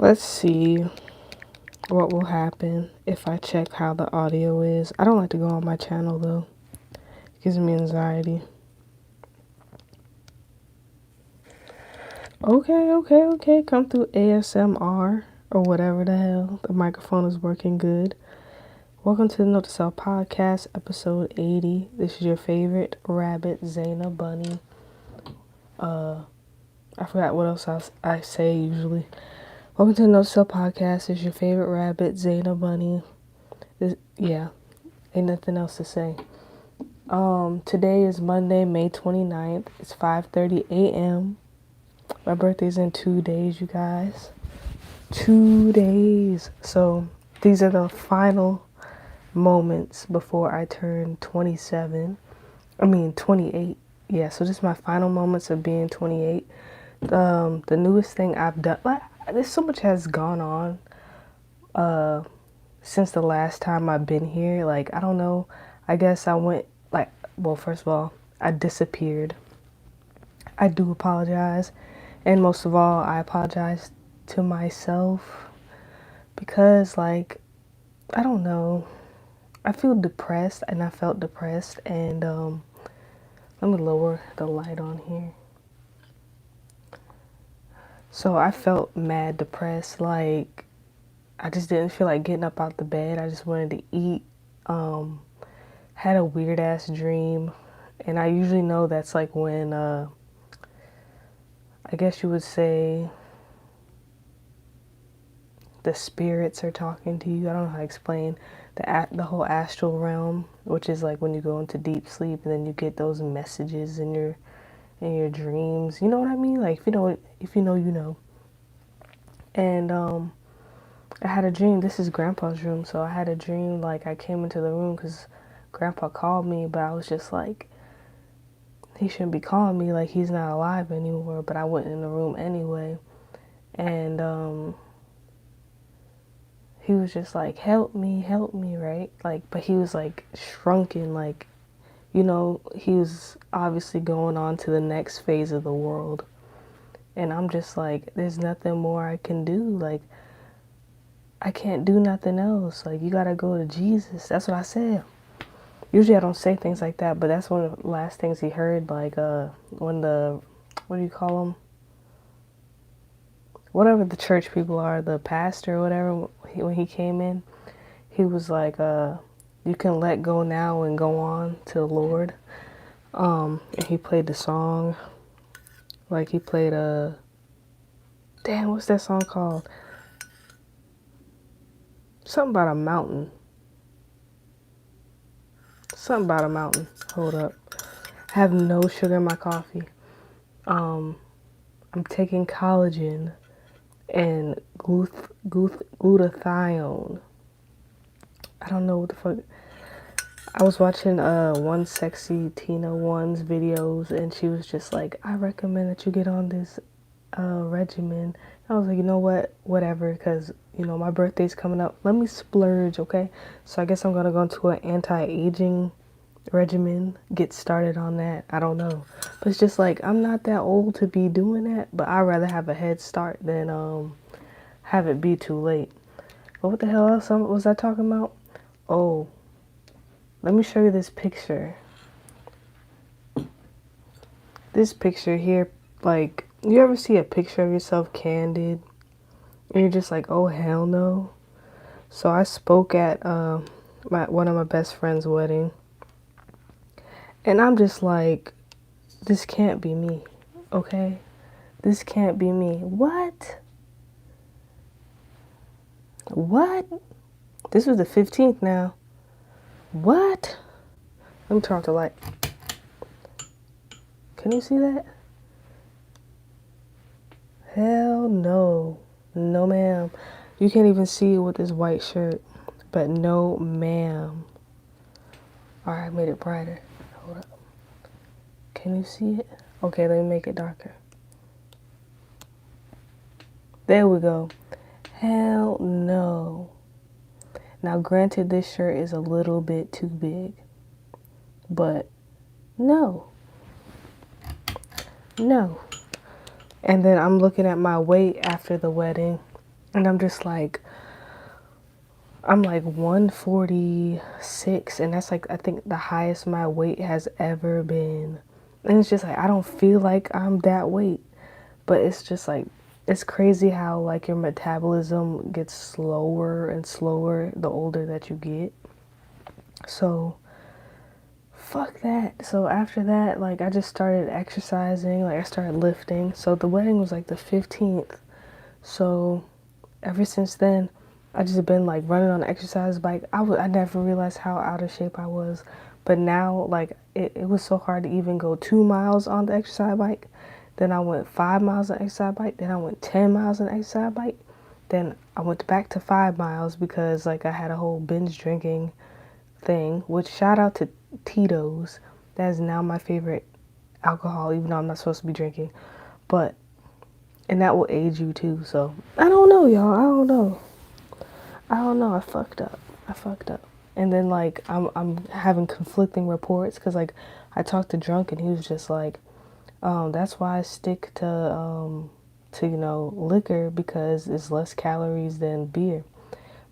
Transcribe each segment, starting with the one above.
Let's see what will happen if I check how the audio is. I don't like to go on my channel though. It gives me anxiety. Okay. Come through ASMR or whatever the hell. The microphone is working good. Welcome to the Note to Self Podcast, episode 80. This is your favorite rabbit, Zayna Bunny. I forgot what else I say usually. Welcome to the Note to Self Podcast. This is your favorite rabbit, Zayna Bunny. Ain't nothing else to say. Today is Monday, May 29th. It's 5:30 a.m. My birthday's in 2 days, you guys. 2 days. So these are the final moments before I turn 28. Yeah, so this is my final moments of being 28. The newest thing I've done, there's so much has gone on since the last time I've been here. Like, I don't know. I guess I went first of all, I disappeared. I do apologize. And most of all, I apologize to myself because, I don't know. I feel depressed and I felt depressed. And let me lower the light on here. So I felt mad depressed. I just didn't feel like getting up out the bed. I just wanted to eat. Had a weird ass dream. And I usually know that's like when, I guess you would say, the spirits are talking to you. I don't know how to explain the whole astral realm, which is like when you go into deep sleep and then you get those messages in your dreams. You know what I mean? Like, if you know, you know. And I had a dream. This is Grandpa's room, so I had a dream like I came into the room because Grandpa called me, but I was just like, he shouldn't be calling me, like he's not alive anymore. But I went in the room anyway, and he was just like, help me, right? But he was like shrunken, he was obviously going on to the next phase of the world. And I'm just like, there's nothing more I can do. Like, I can't do nothing else. Like, you gotta go to Jesus. That's what I said. Usually I don't say things like that, but that's one of the last things he heard. When what do you call them? Whatever the church people are, the pastor or whatever, when he came in, he was like, you can let go now and go on to the Lord. And he played the song. Like, he played damn, what's that song called? Something about a mountain. Hold up. I have no sugar in my coffee. I'm taking collagen and glutathione. I don't know what the fuck. I was watching one sexy Tina One's videos, and she was just like, I recommend that you get on this regimen. I was like, you know what, whatever, because my birthday's coming up. Let me splurge, okay? So I guess I'm gonna go into an anti-aging regimen, get started on that. I don't know, but it's just like, I'm not that old to be doing that, but I'd rather have a head start than have it be too late. But what the hell else was I talking about? Oh, let me show you this picture. This picture here, like, you ever see a picture of yourself candid and you're just like, oh hell no. So I spoke at one of my best friend's wedding, and I'm just like, this can't be me, okay? This can't be me. What? This was the 15th now. What? Let me turn off the light. Can you see that? Hell no. No, ma'am. You can't even see it with this white shirt. But no, ma'am. Alright, I made it brighter. Hold up. Can you see it? Okay, let me make it darker. There we go. Hell no. Now, granted, this shirt is a little bit too big. But no. No. And then I'm looking at my weight after the wedding, And I'm like 146, and that's like, I think the highest my weight has ever been. And it's just like, I don't feel like I'm that weight, but it's just like, it's crazy how like your metabolism gets slower and slower the older that you get. So fuck that. So after that, like I just started exercising, like I started lifting. So the wedding was like the 15th. So ever since then, I just been like running on the exercise bike. I never realized how out of shape I was. But now, like, it was so hard to even go 2 miles on the exercise bike. Then I went 5 miles on the exercise bike. Then I went 10 miles on the exercise bike. Then I went back to 5 miles because, like, I had a whole binge drinking thing, which shout out to Tito's. That is now my favorite alcohol, even though I'm not supposed to be drinking. But, and that will age you too. So, I don't know, y'all. I don't know. I fucked up. I fucked up. And then like I'm having conflicting reports because like I talked to Drunk and he was just like, that's why I stick to liquor because it's less calories than beer.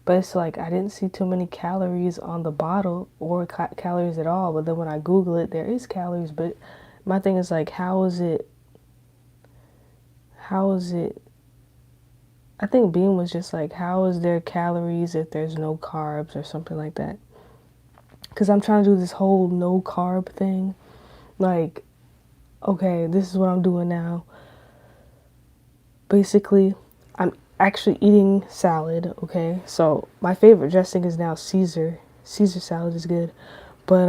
But it's like I didn't see too many calories on the bottle or calories at all. But then when I Google it, there is calories. But my thing is like, how is it? How is it? I think Beam was just like, how is there calories if there's no carbs or something like that? Because I'm trying to do this whole no carb thing. Like, okay, this is what I'm doing now. Basically, I'm actually eating salad, okay? So my favorite dressing is now Caesar. Caesar salad is good. But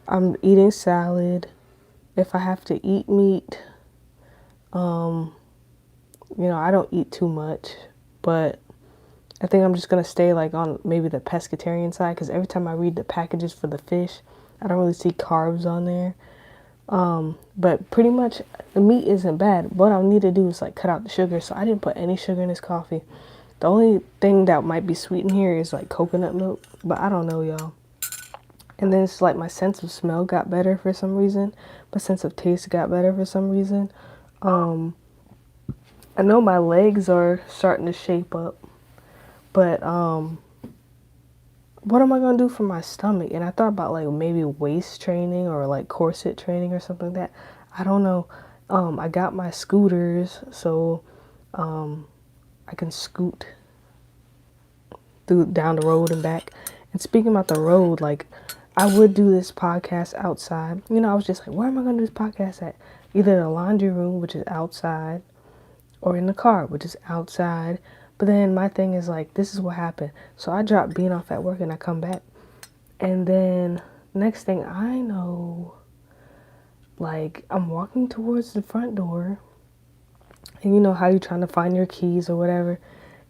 I'm eating salad. If I have to eat meat, I don't eat too much, but I think I'm just gonna stay like on maybe the pescatarian side because every time I read the packages for the fish, I don't really see carbs on there. But pretty much the meat isn't bad. What I need to do is like cut out the sugar, so I didn't put any sugar in this coffee. The only thing that might be sweet in here is like coconut milk, but I don't know, y'all. And then it's like my sense of smell got better for some reason. My sense of taste got better for some reason. I know my legs are starting to shape up, but what am I gonna do for my stomach? And I thought about like maybe waist training or like corset training or something like that. I don't know. I got my scooters, so I can scoot through down the road and back. And speaking about the road, like I would do this podcast outside. I was just like, where am I gonna do this podcast at? Either the laundry room, which is outside, or in the car, which is outside. But then my thing is like, this is what happened. So I dropped Bean off at work and I come back. And then next thing I know, like I'm walking towards the front door. And you know how you're trying to find your keys or whatever.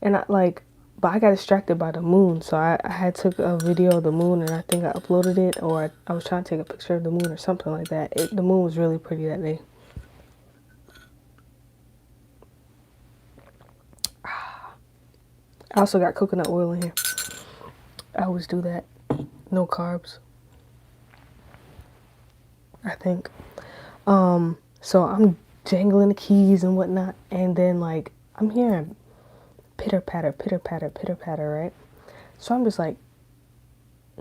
And but I got distracted by the moon. So I had took a video of the moon and I think I uploaded it. Or I was trying to take a picture of the moon or something like that. The moon was really pretty that day. I also got coconut oil in here. I always do that. No carbs, I think. So I'm jangling the keys and whatnot, and then like I'm hearing pitter patter, pitter patter, pitter patter, right? So I'm just like,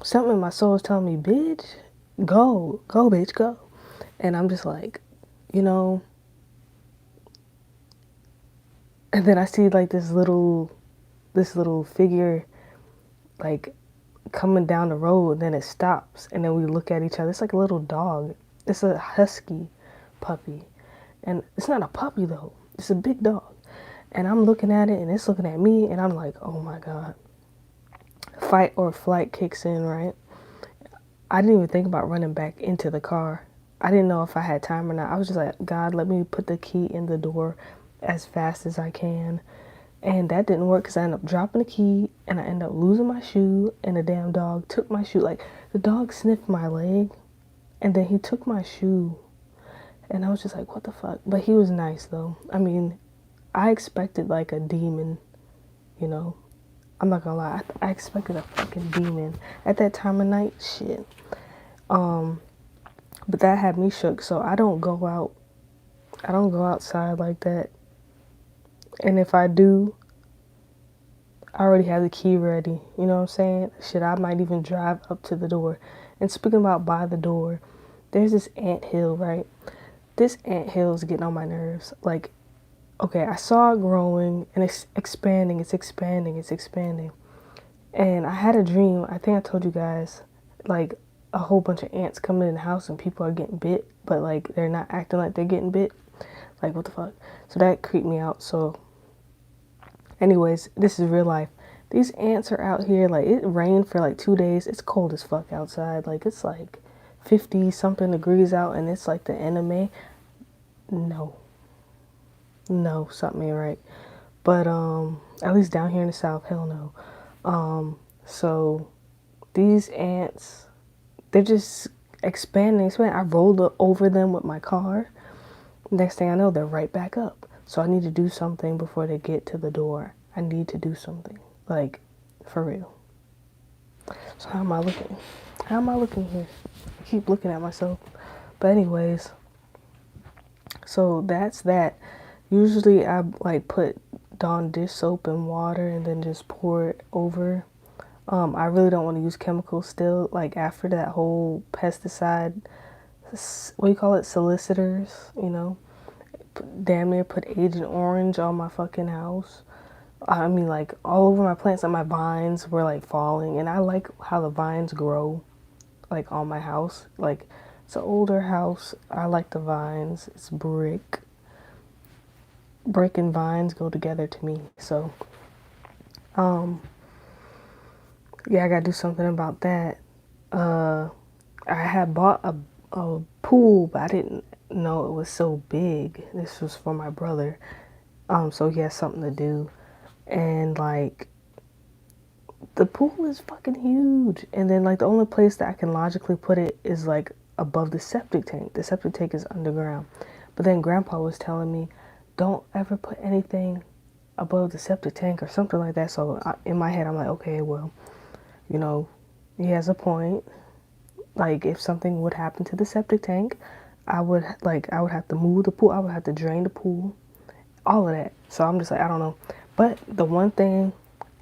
something in my soul is telling me, bitch, go, bitch, go. And I'm just like, you know, and then I see like this little figure like coming down the road, and then it stops, and then we look at each other. It's like a little dog. It's a husky puppy, and it's not a puppy though. It's a big dog, and I'm looking at it, and it's looking at me, and I'm like, oh my god, fight or flight kicks in, right? I didn't even think about running back into the car. I didn't know if I had time or not. I was just like, God, let me put the key in the door as fast as I can. And that didn't work because I ended up dropping the key and I ended up losing my shoe, and the damn dog took my shoe. Like, the dog sniffed my leg and then he took my shoe. And I was just like, what the fuck? But he was nice though. I mean, I expected like a demon, you know. I'm not gonna lie. I expected a fucking demon at that time of night. Shit. But that had me shook. So I don't go out. I don't go outside like that And if I do, I already have the key ready. You know what I'm saying? Shit, I might even drive up to the door. And speaking about by the door, there's this ant hill, right? This ant hill is getting on my nerves. Like, okay, I saw it growing and it's expanding, it's expanding, it's expanding. And I had a dream, I think I told you guys, like a whole bunch of ants coming in the house and people are getting bit, but like they're not acting like they're getting bit. Like, what the fuck? So that creeped me out. So, anyways, this is real life. These ants are out here, like, it rained for like 2 days. It's cold as fuck outside. Like, it's like 50 something degrees out and it's like the anime. No. No, something ain't right. But, at least down here in the South, hell no. So these ants, they're just expanding. I rolled over them with my car. Next thing I know, they're right back up. So I need to do something before they get to the door. I need to do something. Like, for real. So how am I looking? How am I looking here? I keep looking at myself. But anyways, so that's that. Usually I like put Dawn dish soap in water and then just pour it over. I really don't want to use chemicals still. Like after that whole pesticide, what do you call it, solicitors, you know, damn near put Agent Orange on my fucking house. I mean, like all over my plants, and my vines were like falling, and I like how the vines grow, like on my house. Like it's an older house. I like the vines. It's brick. Brick and vines go together to me. So, yeah, I gotta do something about that. I had bought a pool, but I didn't know it was so big. This was for my brother. So he has something to do. And like the pool is fucking huge. And then like the only place that I can logically put it is like above the septic tank. The septic tank is underground. But then grandpa was telling me, don't ever put anything above the septic tank or something like that. So in my head, I'm like, okay, well, you know, he has a point. Like if something would happen to the septic tank, I would have to move the pool. I would have to drain the pool, all of that. So I'm just like, I don't know. But the one thing,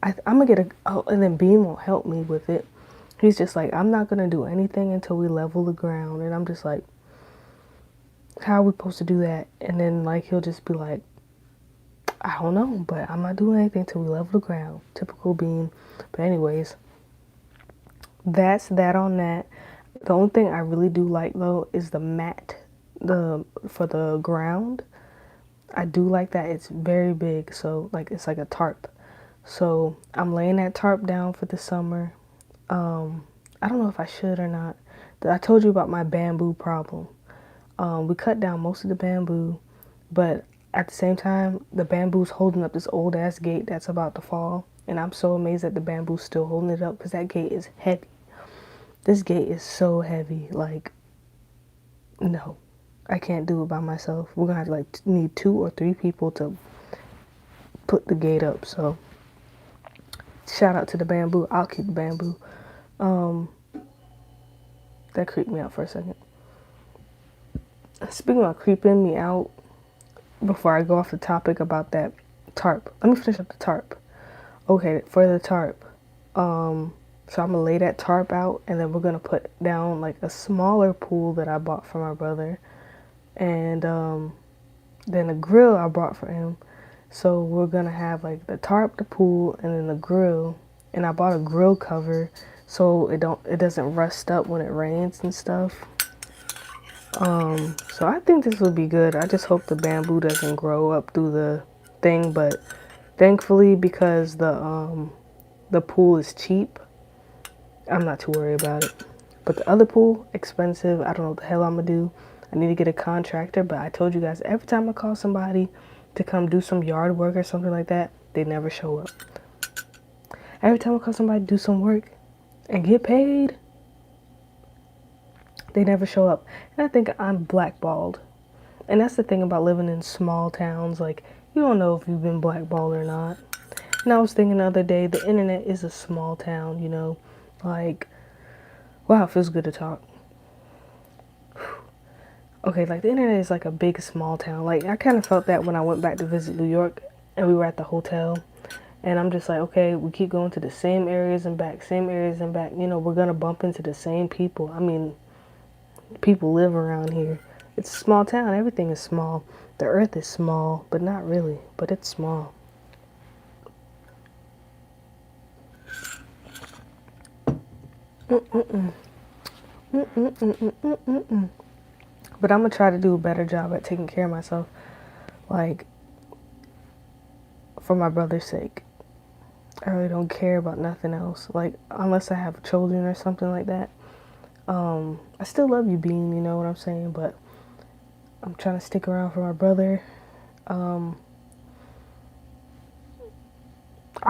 I'm gonna get and then Bean won't help me with it. He's just like, I'm not gonna do anything until we level the ground. And I'm just like, how are we supposed to do that? And then like he'll just be like, I don't know, but I'm not doing anything until we level the ground. Typical Bean. But anyways, that's that on that. The only thing I really do like though is the mat, for the ground. I do like that. It's very big, so like it's like a tarp. So I'm laying that tarp down for the summer. I don't know if I should or not. I told you about my bamboo problem. We cut down most of the bamboo, but at the same time, the bamboo's holding up this old ass gate that's about to fall. And I'm so amazed that the bamboo's still holding it up because that gate is heavy. This gate is so heavy. Like, no, I can't do it by myself. We're gonna have to like need 2 or 3 people to put the gate up. So shout out to the bamboo. I'll keep the bamboo. That creeped me out for a second. Speaking about creeping me out, before I go off the topic about that tarp, let me finish up the tarp. Okay, for the tarp, so I'm gonna lay that tarp out, and then we're gonna put down like a smaller pool that I bought for my brother, and then a grill I bought for him. So we're gonna have like the tarp, the pool, and then the grill. And I bought a grill cover so it doesn't rust up when it rains and stuff. So I think this will be good. I just hope the bamboo doesn't grow up through the thing, but thankfully because the pool is cheap, I'm not too worried about it. But the other pool, expensive. I don't know what the hell I'm gonna do. I need to get a contractor, but I told you guys every time I call somebody to come do some yard work or something like that, they never show up. Every time I call somebody to do some work and get paid, they never show up. And I think I'm blackballed. And that's the thing about living in small towns. Like, you don't know if you've been blackballed or not. And I was thinking the other day, the internet is a small town, you know. Like, wow, it feels good to talk. Okay, like the internet is like a big small town. Like I kind of felt that when I went back to visit New York. and we were at the hotel. And I'm just like, okay, we keep going to the same areas and back, same areas and back. You know, we're going to bump into the same people. I mean, people live around here. It's a small town. Everything is small. The earth is small, but not really, but it's small. Mm-mm-mm. Mm-mm-mm-mm-mm-mm. But I'm going to try to do a better job at taking care of myself. Like, for my brother's sake. I really don't care about nothing else. Like, unless I have children or something like that. I still love you, Bean, you know what I'm saying? But I'm trying to stick around for my brother. I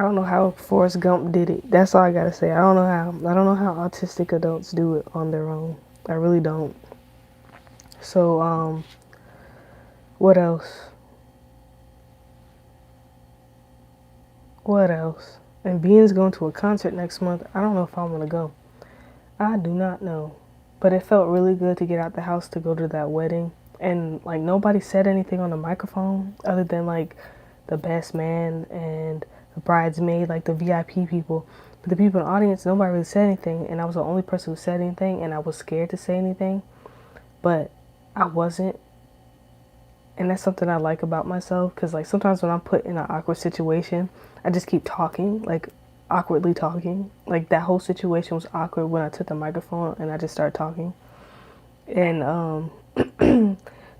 don't know how Forrest Gump did it. That's all I gotta say. I don't know how. I don't know how autistic adults do it on their own. I really don't. So, what else? What else? And Bean's going to a concert next month. I don't know if I'm gonna go. I do not know. But it felt really good to get out the house to go to that wedding. And like nobody said anything on the microphone other than like the best man and the bridesmaid, like the VIP people. But the people in the audience, nobody really said anything. And I was the only person who said anything. And I was scared to say anything. But I wasn't. And that's something I like about myself. Because like sometimes when I'm put in an awkward situation, I just keep talking. Like awkwardly talking. Like that whole situation was awkward when I took the microphone and I just started talking. And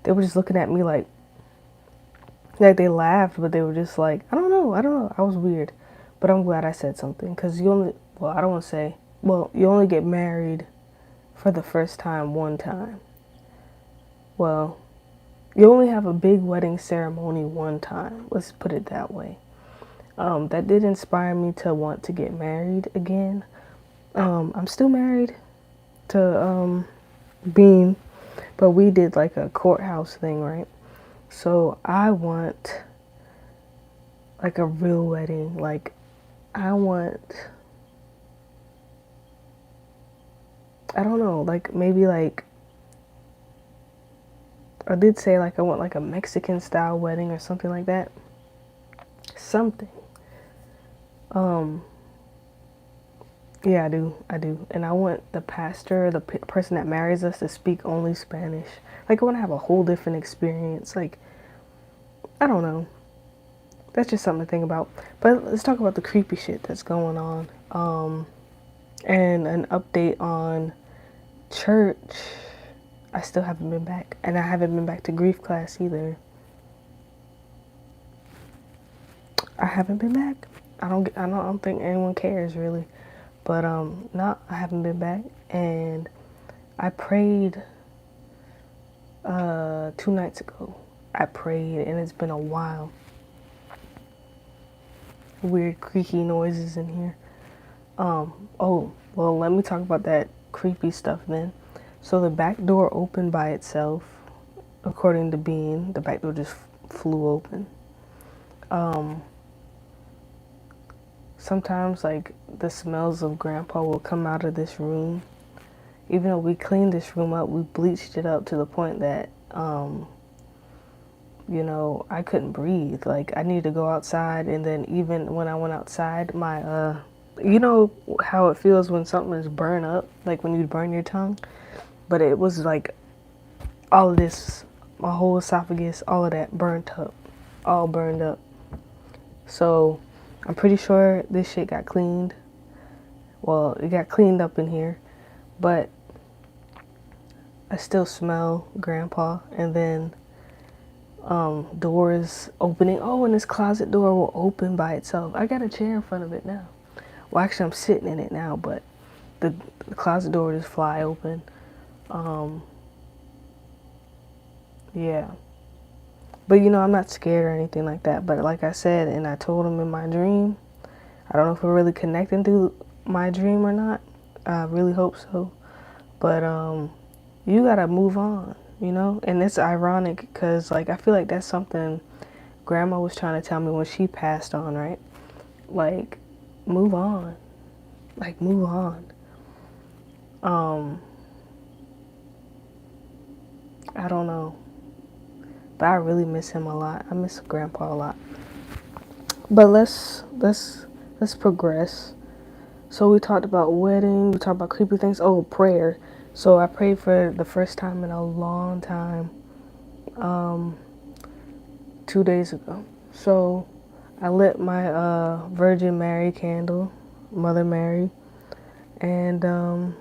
they were just looking at me like they laughed, but they were just like, I don't know. I was weird. But I'm glad I said something because you only, well, I don't want to say, well, you only get married for the first time one time. Well, you only have a big wedding ceremony one time. Let's put it that way. That did inspire me to want to get married again. I'm still married to Bean, but we did like a courthouse thing, right? So I want like a real wedding. Like I want, I don't know, like maybe like I did say like I want like a Mexican style wedding or something like that. Something. Um yeah, I do. And I want the pastor, the person that marries us to speak only Spanish. Like I want to have a whole different experience. Like I don't know. That's just something to think about. But let's talk about the creepy shit that's going on. And an update on church. I still haven't been back, and I haven't been back to grief class either. I haven't been back. I don't think anyone cares really, but no, I haven't been back, and I prayed 2 nights ago. I prayed, and it's been a while. Weird creaky noises in here. Oh, well, let me talk about that creepy stuff then. So the back door opened by itself, according to Bean. The back door just flew open. Sometimes, like, the smells of Grandpa will come out of this room. Even though we cleaned this room up, we bleached it up to the point that, you know, I couldn't breathe. Like, I needed to go outside, and then even when I went outside, my, you know how it feels when something is burned up, like when you burn your tongue? But it was like all of this, my whole esophagus, all of that burnt up, all burned up. So I'm pretty sure this shit got cleaned. Well, it got cleaned up in here, but I still smell Grandpa. And then doors opening. Oh, and this closet door will open by itself. I got a chair in front of it now. Well, actually, I'm sitting in it now, but the closet door just fly open. Yeah. But you know, I'm not scared or anything like that. But like I said, and I told him in my dream, I don't know if we're really connecting through my dream or not. I really hope so. But you gotta move on, you know? And it's ironic because like I feel like that's something Grandma was trying to tell me when she passed on, right? Like, move on. Like, move on. I don't know. But I really miss him a lot. I miss Grandpa a lot. But let's progress. So we talked about wedding, we talked about creepy things. Oh, prayer. So I prayed for the first time in a long time, 2 days ago. So I lit my Virgin Mary candle, Mother Mary, and I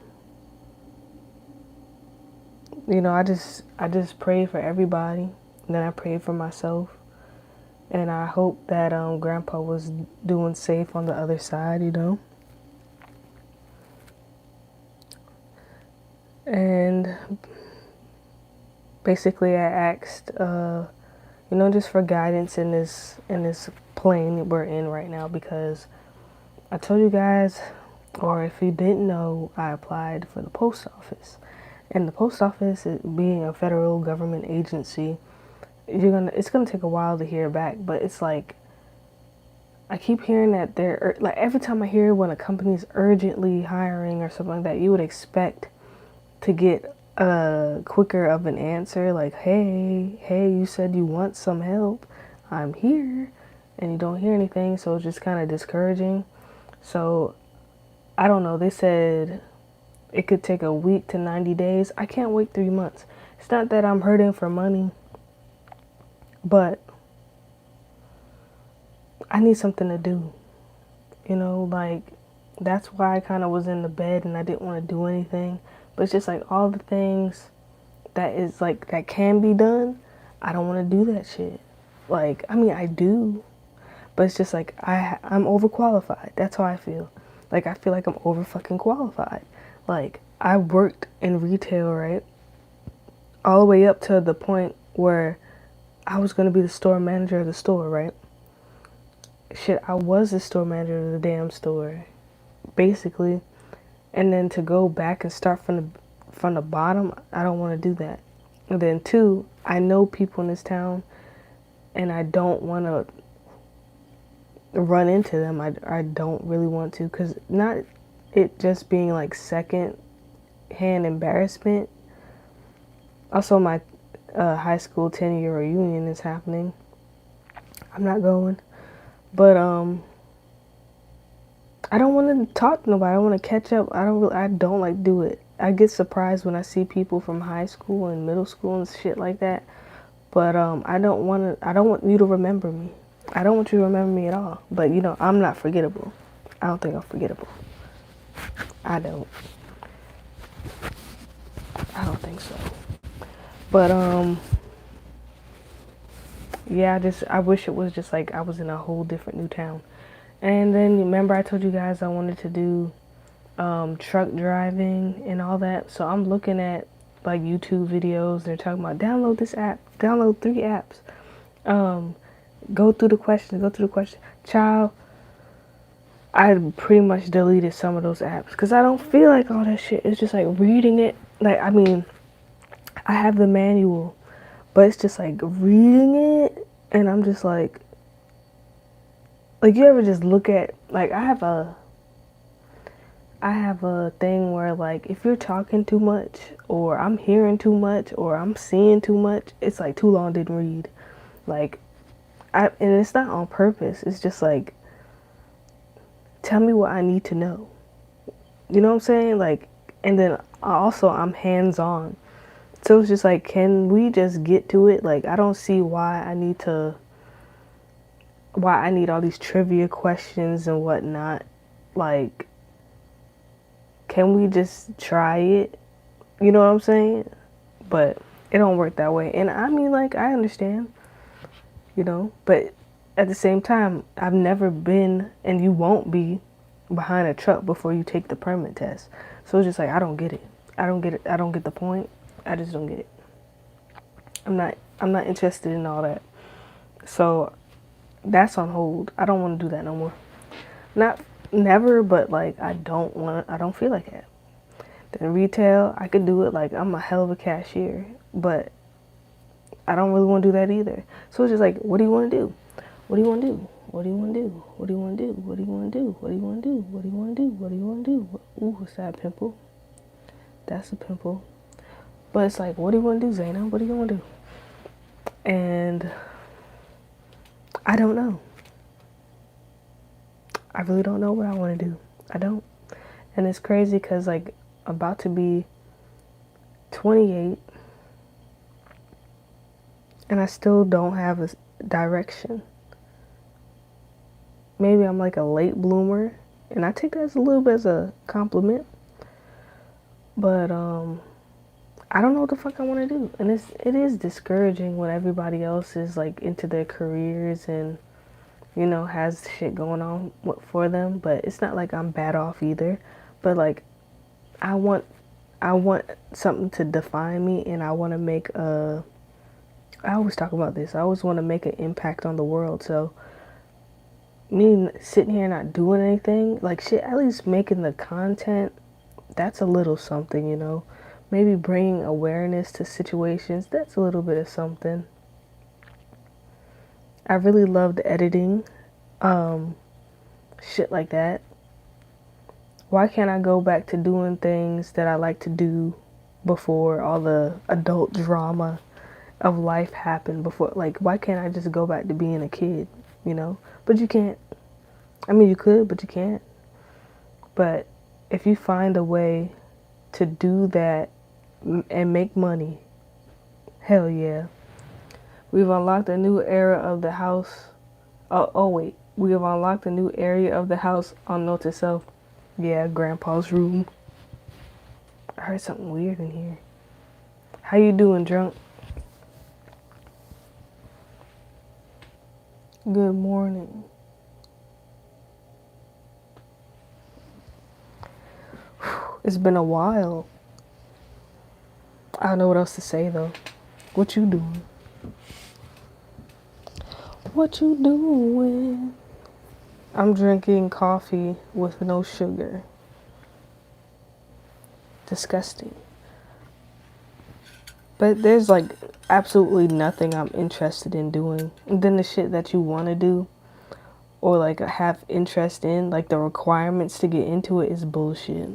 just prayed for everybody. And then I prayed for myself, and I hope that Grandpa was doing safe on the other side. And basically, I asked, just for guidance in this plane that we're in right now, because I told you guys, or if you didn't know, I applied for the post office. And the post office, being a federal government agency, it's gonna take a while to hear back. But it's like I keep hearing that like every time I hear when a company's urgently hiring or something like that, you would expect to get a quicker of an answer, like, hey, you said you want some help, I'm here, and you don't hear anything. So it's just kind of discouraging. So I don't know, they said it could take a week to 90 days. I can't wait 3 months. It's not that I'm hurting for money, but I need something to do. Like, that's why I kind of was in the bed and I didn't want to do anything. But it's just like all the things that can be done, I don't want to do that shit. Like, I mean, I do, but it's just like I'm overqualified. That's how I feel. Like, I feel like I'm over fucking qualified. Like, I worked in retail, right? All the way up to the point where I was going to be the store manager of the store, right? Shit, I was the store manager of the damn store, basically. And then to go back and start from the bottom, I don't want to do that. And then two, I know people in this town, and I don't want to run into them. I don't really want to, because not it just being like second hand embarrassment. Also, my high school 10-year reunion is happening. I'm not going, but I don't want to talk to nobody. I don't want to catch up. I don't like do it. I get surprised when I see people from high school and middle school and shit like that. But I don't want you to remember me. I don't want you to remember me at all. But I'm not forgettable. I don't think I'm forgettable. I don't. I don't think so. But yeah, I wish it was just like I was in a whole different new town. And then remember I told you guys I wanted to do truck driving and all that. So I'm looking at like YouTube videos. They're talking about download this app, download 3 apps, go through the questions. Child, I pretty much deleted some of those apps because I don't feel like all that shit. It's just like reading it. Like, I mean, I have the manual, but it's just like reading it, and I'm just like you ever just look at, like, I have a thing where, like, if you're talking too much or I'm hearing too much or I'm seeing too much, it's like too long didn't read. Like, and it's not on purpose. It's just like, tell me what I need to know. You know what I'm saying? Like, and then also I'm hands on. So it's just like, can we just get to it? Like, I don't see why I need all these trivia questions and whatnot. Like, can we just try it? You know what I'm saying? But it don't work that way. And I mean, like, I understand, but at the same time, I've never been, and you won't be, behind a truck before you take the permit test. So it's just like, I don't get it. I don't get it. I don't get the point. I just don't get it. I'm not interested in all that. So that's on hold. I don't want to do that no more. Not never, but like, I don't feel like it. Then retail, I could do it. Like, I'm a hell of a cashier, but I don't really want to do that either. So it's just like, what do you want to do? What do you want to do? What do you want to do? What do you want to do? What do you want to do? What do you want to do? What do you want to do? What do you want to do? Ooh, what's that pimple? That's a pimple. But it's like, what do you want to do, Zaina? What do you want to do? And I don't know. I really don't know what I want to do. I don't. And it's crazy because, like, about to be 28 and I still don't have a direction. Maybe I'm like a late bloomer, and I take that as a little bit as a compliment. But I don't know what the fuck I want to do, and it is discouraging when everybody else is like into their careers and has shit going on for them. But it's not like I'm bad off either. But like I want something to define me, and I want to make a. I always talk about this. I always want to make an impact on the world. So me sitting here not doing anything, like shit, at least making the content, that's a little something. Maybe bringing awareness to situations, that's a little bit of something. I really loved editing, shit like that. Why can't I go back to doing things that I like to do before all the adult drama of life happened? Before, like, why can't I just go back to being a kid, But you can't. I mean, you could, but you can't. But if you find a way to do that and make money, hell yeah. We've unlocked a new era of the house. Oh wait. We have unlocked a new area of the house on note to self. Yeah, Grandpa's room. I heard something weird in here. How you doing, drunk? Good morning. It's been a while. I don't know what else to say though. What you doing? What you doing? I'm drinking coffee with no sugar. Disgusting. But there's like absolutely nothing I'm interested in doing. And then the shit that you want to do or like have interest in, like the requirements to get into it is bullshit.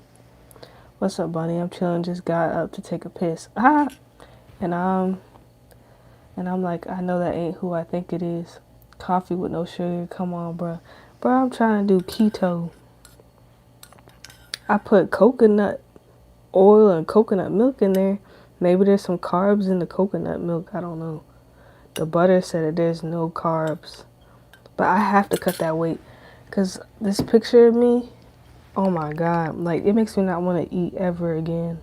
What's up, Bunny? I'm chilling. Just got up to take a piss. Ah! And I'm like, I know that ain't who I think it is. Coffee with no sugar. Come on, bruh. Bruh, I'm trying to do keto. I put coconut oil and coconut milk in there. Maybe there's some carbs in the coconut milk. I don't know. The butter said that there's no carbs. But I have to cut that weight. Because this picture of me, oh my God. Like, it makes me not want to eat ever again.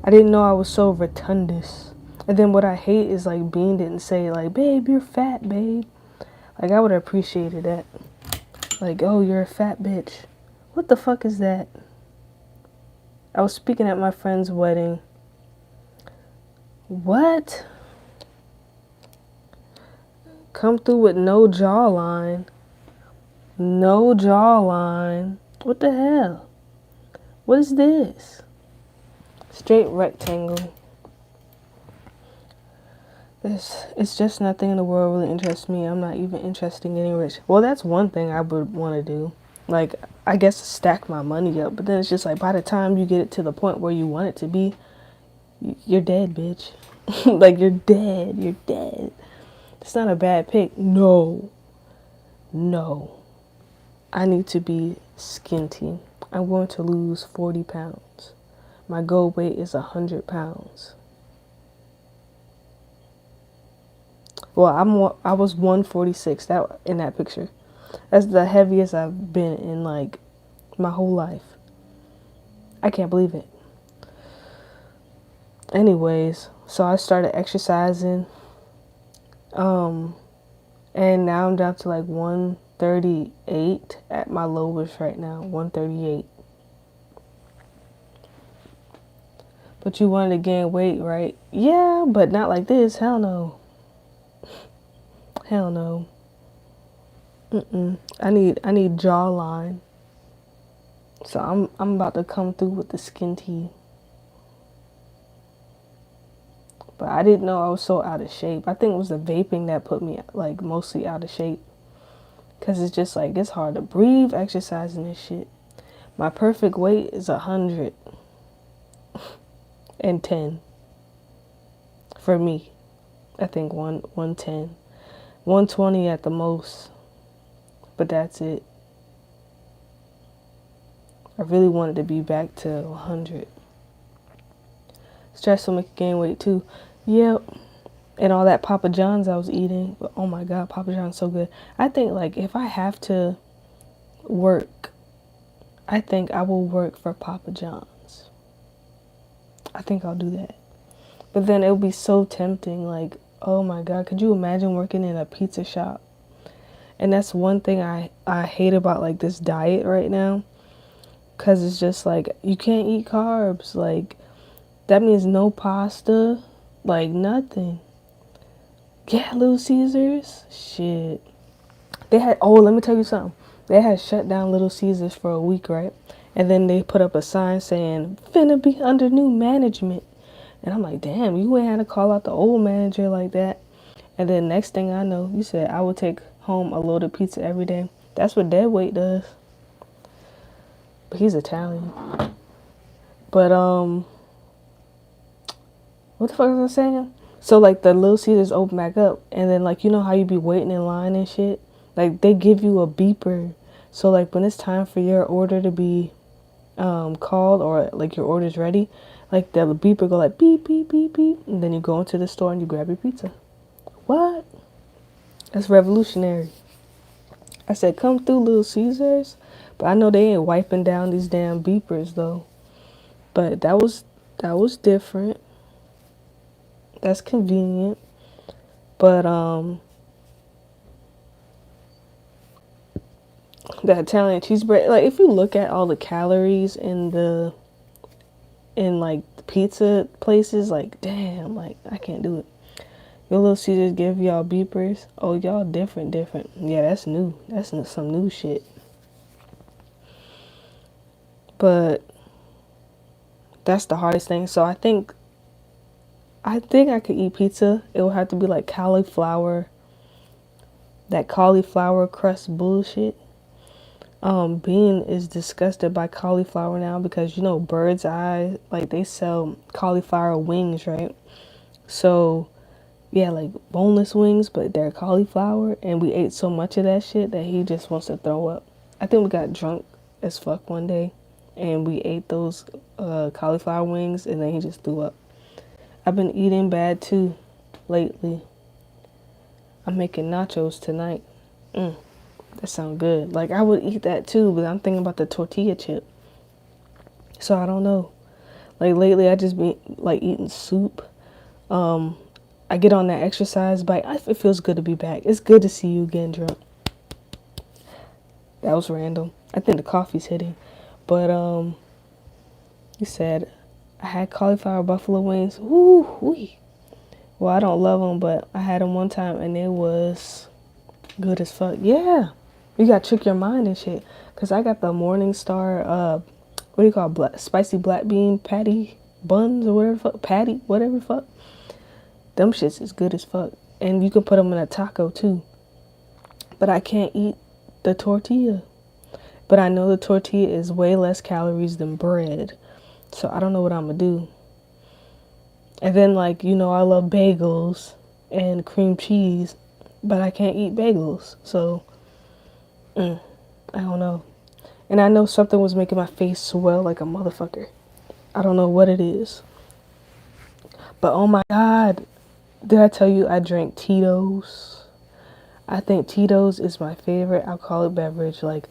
I didn't know I was so rotundous. And then what I hate is like Bean didn't say like, babe, you're fat, babe. Like, I would have appreciated that. Like, oh, you're a fat bitch. What the fuck is that? I was speaking at my friend's wedding. What? Come through with no jawline. No jawline. What the hell? What is this? Straight rectangle. It's just nothing in the world really interests me. I'm not even interested in getting rich. Well, that's one thing I would want to do. Like, I guess stack my money up. But then it's just like, by the time you get it to the point where you want it to be, you're dead, bitch. Like, you're dead. You're dead. It's not a bad pick. No. I need to be skinty. I'm going to lose 40 pounds. My goal weight is 100 pounds. Well, I was 146 in that picture. That's the heaviest I've been in like my whole life. I can't believe it. Anyways, so I started exercising. And now I'm down to like 138 at my lowest right now. 138. But you wanted to gain weight, right? Yeah, but not like this. Hell no. Hell no. I need jawline. So I'm about to come through with the skin tea. But I didn't know I was so out of shape. I think it was the vaping that put me like mostly out of shape. Cause it's just like it's hard to breathe exercising and shit. My perfect weight is 110 for me. I think 110. 120 at the most. But that's it. I really wanted to be back to 100. Stress will make you gain weight too. Yep. And all that Papa John's I was eating. Oh my God, Papa John's so good. I think like if I have to work, I think I will work for Papa John's. I think I'll do that. But then it would be so tempting. Like, oh my God, could you imagine working in a pizza shop? And that's one thing I hate about like this diet right now. Because it's just like, you can't eat carbs. Like, that means no pasta. Like, nothing. Yeah, Little Caesars. Shit. They had, oh, let me tell you something. They had shut down Little Caesars for a week, right? And then they put up a sign saying, finna be under new management. And I'm like, damn, you ain't had to call out the old manager like that. And then next thing I know, you said I would take home a loaded pizza every day. That's what Deadweight does. But he's Italian. But what the fuck was I saying? So like the Little Caesars open back up, and then like you know how you be waiting in line and shit. Like they give you a beeper. So like when it's time for your order to be called or like your order's ready, like the beeper go like beep beep beep beep, and then you go into the store and you grab your pizza. What? That's revolutionary. I said come through Little Caesars, but I know they ain't wiping down these damn beepers though. But that was different. That's convenient. But the Italian cheese bread, like if you look at all the calories in like the pizza places, like damn, like I can't do it. Your Little Caesars give y'all beepers. Oh, y'all different. Yeah, that's new. That's some new shit. But that's the hardest thing. So I think I could eat pizza. It would have to be like cauliflower, that cauliflower crust bullshit. Bean is disgusted by cauliflower now because you know Bird's Eye, like they sell cauliflower wings, right? So yeah, like boneless wings, but they're cauliflower, and we ate so much of that shit that he just wants to throw up. I think we got drunk as fuck one day, and we ate those cauliflower wings, and then he just threw up. I've been eating bad too lately. I'm making nachos tonight. That sounds good. Like I would eat that too, but I'm thinking about the tortilla chip. So I don't know. Like lately, I just been like eating soup. I get on that exercise bike. It feels good to be back. It's good to see you getting drunk. That was random. I think the coffee's hitting. But you said I had cauliflower buffalo wings. Ooh, wee. Well, I don't love them, but I had them one time and it was good as fuck. Yeah. You gotta trick your mind and shit. Cause I got the Morningstar, what do you call it? Spicy black bean patty buns or whatever fuck. Patty, whatever fuck. Them shits is good as fuck. And you can put them in a taco too. But I can't eat the tortilla. But I know the tortilla is way less calories than bread. So I don't know what I'm gonna do. And then like, you know, I love bagels and cream cheese. But I can't eat bagels. So, I don't know. And I know something was making my face swell like a motherfucker. I don't know what it is. But oh my God. Did I tell you I drank Tito's? I think Tito's is my favorite alcoholic beverage. Like,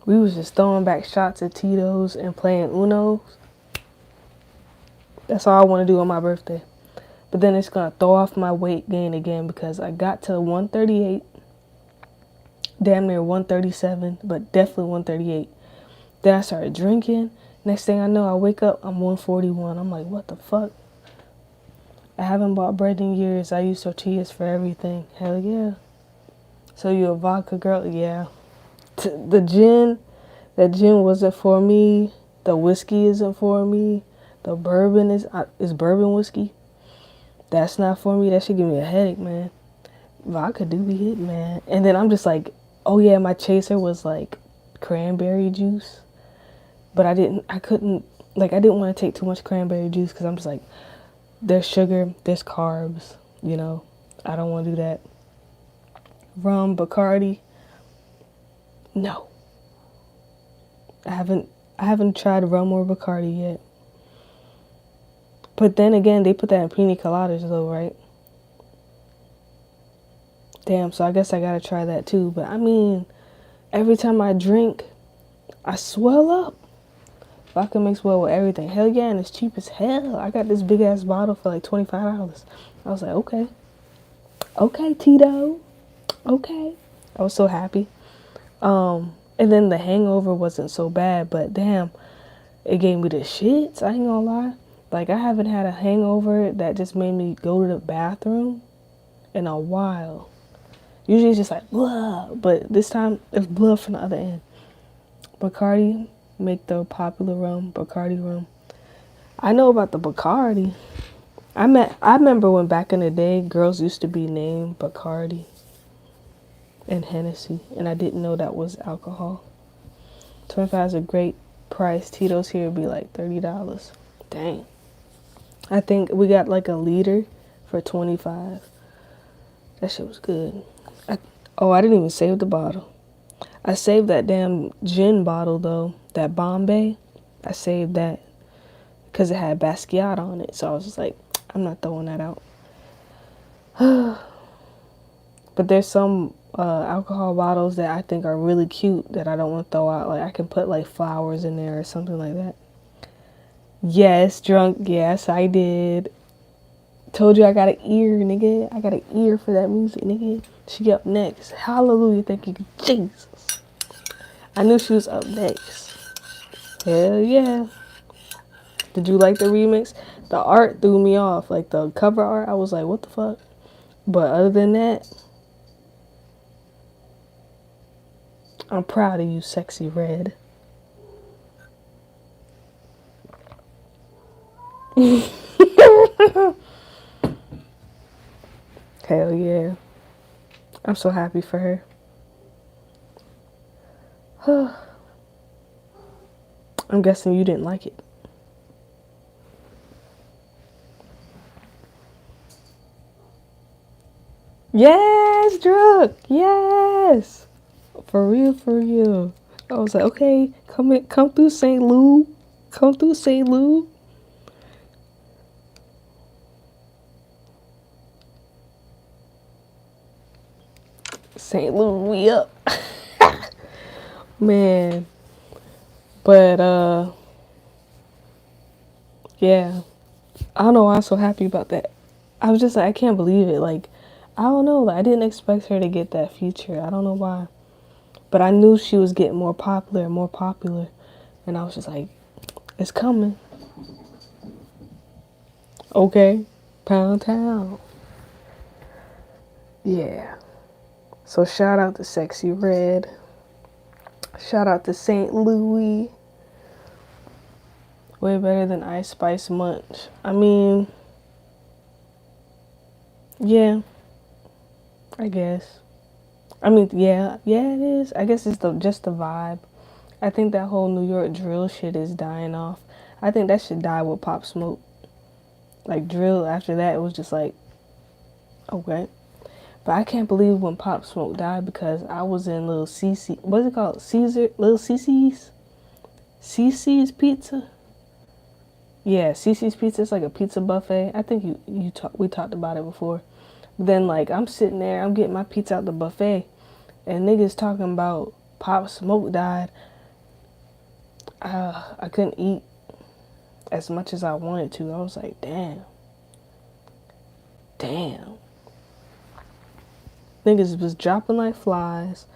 we was just throwing back shots at Tito's and playing Uno. That's all I want to do on my birthday. But then it's going to throw off my weight gain again because I got to 138. Damn near 137, but definitely 138. Then I started drinking. Next thing I know, I wake up, I'm 141. I'm like, what the fuck? I haven't bought bread in years. I use tortillas for everything. Hell yeah. So you a vodka girl? Yeah. The gin wasn't for me. The whiskey isn't for me. The bourbon is bourbon whiskey. That's not for me. That should give me a headache, man. Vodka do be hitting, man. And then I'm just like, oh yeah, my chaser was like cranberry juice. But I didn't want to take too much cranberry juice because I'm just like, there's sugar, there's carbs, you know. I don't want to do that. Rum, Bacardi. No. I haven't I haven't tried rum or Bacardi yet. But then again, they put that in pina coladas though, right? Damn, so I guess I gotta try that too. But I mean, every time I drink, I swell up. Vodka mixed well with everything. Hell yeah, and it's cheap as hell. I got this big ass bottle for like $25. I was like, okay. Okay, Tito. Okay. I was so happy. And then the hangover wasn't so bad, but damn, it gave me the shits. I ain't gonna lie. Like, I haven't had a hangover that just made me go to the bathroom in a while. Usually it's just like, blah. But this time, it's blood from the other end. Bacardi, make the popular rum, Bacardi rum. I know about the Bacardi. I remember when back in the day, girls used to be named Bacardi and Hennessy, and I didn't know that was alcohol. 25 is a great price. Tito's here would be like $30. Dang. I think we got like a liter for 25. That shit was good. I didn't even save the bottle. I saved that damn gin bottle though, that Bombay. I saved that because it had Basquiat on it. So I was just like, I'm not throwing that out. But there's some alcohol bottles that I think are really cute that I don't want to throw out. Like I can put like flowers in there or something like that. Yes, drunk. Yes, I did. Told you I got an ear, nigga. I got an ear for that music, nigga. She up next. Hallelujah. Thank you, Jesus. I knew she was up next. Hell yeah. Did you like the remix? The art threw me off. Like the cover art, I was like, what the fuck? But other than that, I'm proud of you, Sexy Red. Hell yeah. I'm so happy for her. I'm guessing you didn't like it. Yes, drunk. Yes. For real, for real. I was like, okay, come through St. Louis. Come through St. Louis. St. Louis, we up. Man. But, yeah. I don't know why I'm so happy about that. I was just like, I can't believe it. Like, I don't know. Like, I didn't expect her to get that feature. I don't know why. But I knew she was getting more popular and more popular. And I was just like, it's coming. Okay. Pound Town. Yeah. So shout out to Sexy Red. Shout out to St. Louis. Way better than Ice Spice Munch. I mean, yeah. I guess. I mean, yeah, it is. I guess it's just the vibe. I think that whole New York drill shit is dying off. I think that should die with Pop Smoke. Like drill after that, it was just like, okay. But I can't believe when Pop Smoke died because I was in Little CC. What's it called? Little CC's? CC's Pizza? Yeah, CC's Pizza. It's like a pizza buffet. I think we talked about it before. But then like I'm sitting there, I'm getting my pizza out the buffet, and niggas talking about Pop Smoke died. I couldn't eat as much as I wanted to. I was like, damn. Niggas was dropping like flies.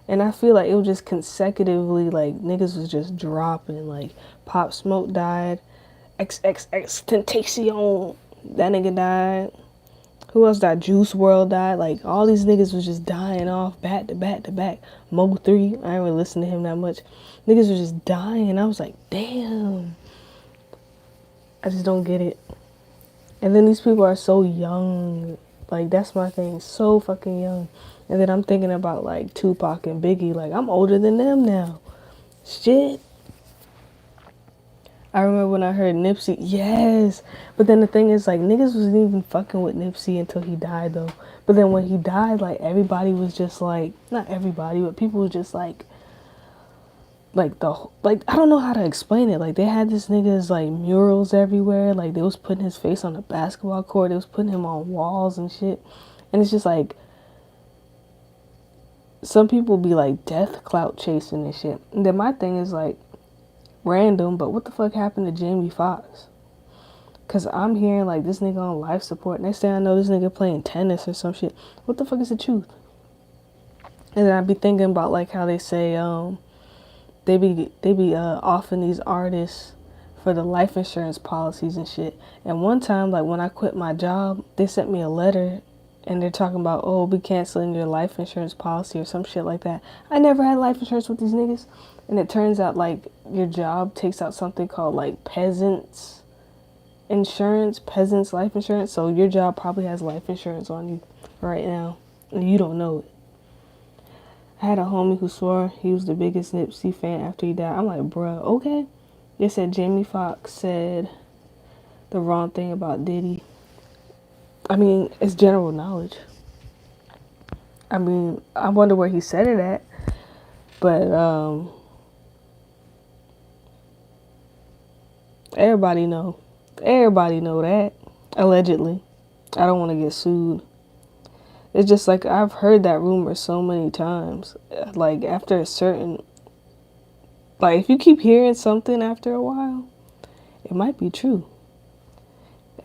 And I feel like it was just consecutively, like, niggas was just dropping. Like, Pop Smoke died. XXX Tentacion, that nigga died. Who else died? Juice World died. Like, all these niggas was just dying off back to back to back. Mo 3, I didn't really listen to him that much. Niggas was just dying. I was like, damn. I just don't get it. And then these people are so young. Like, that's my thing. So fucking young. And then I'm thinking about, like, Tupac and Biggie. Like, I'm older than them now. Shit. I remember when I heard Nipsey. Yes. But then the thing is, like, niggas wasn't even fucking with Nipsey until he died, though. But then when he died, like, everybody was just like, not everybody, but people was just like, like I don't know how to explain it. Like they had this nigga's like murals everywhere. Like they was putting his face on the basketball court. They was putting him on walls and shit. And it's just like some people be like death clout chasing and shit. And then my thing is like random, but what the fuck happened to Jamie Foxx? Cause I'm hearing like this nigga on life support. Next thing I know, this nigga playing tennis or some shit. What the fuck is the truth? And then I be thinking about like how they say they be offering these artists for the life insurance policies and shit. And one time, like when I quit my job, they sent me a letter and they're talking about, oh, we'll be canceling your life insurance policy or some shit like that. I never had life insurance with these niggas. And it turns out like your job takes out something called like peasants life insurance. So your job probably has life insurance on you right now and you don't know it. I had a homie who swore he was the biggest Nipsey fan after he died. I'm like, bruh, okay. They said Jamie Foxx said the wrong thing about Diddy. I mean, it's general knowledge. I mean, I wonder where he said it at. But everybody know. Everybody know that. Allegedly. I don't want to get sued. It's just like I've heard that rumor so many times. Like after a certain, like if you keep hearing something after a while, it might be true.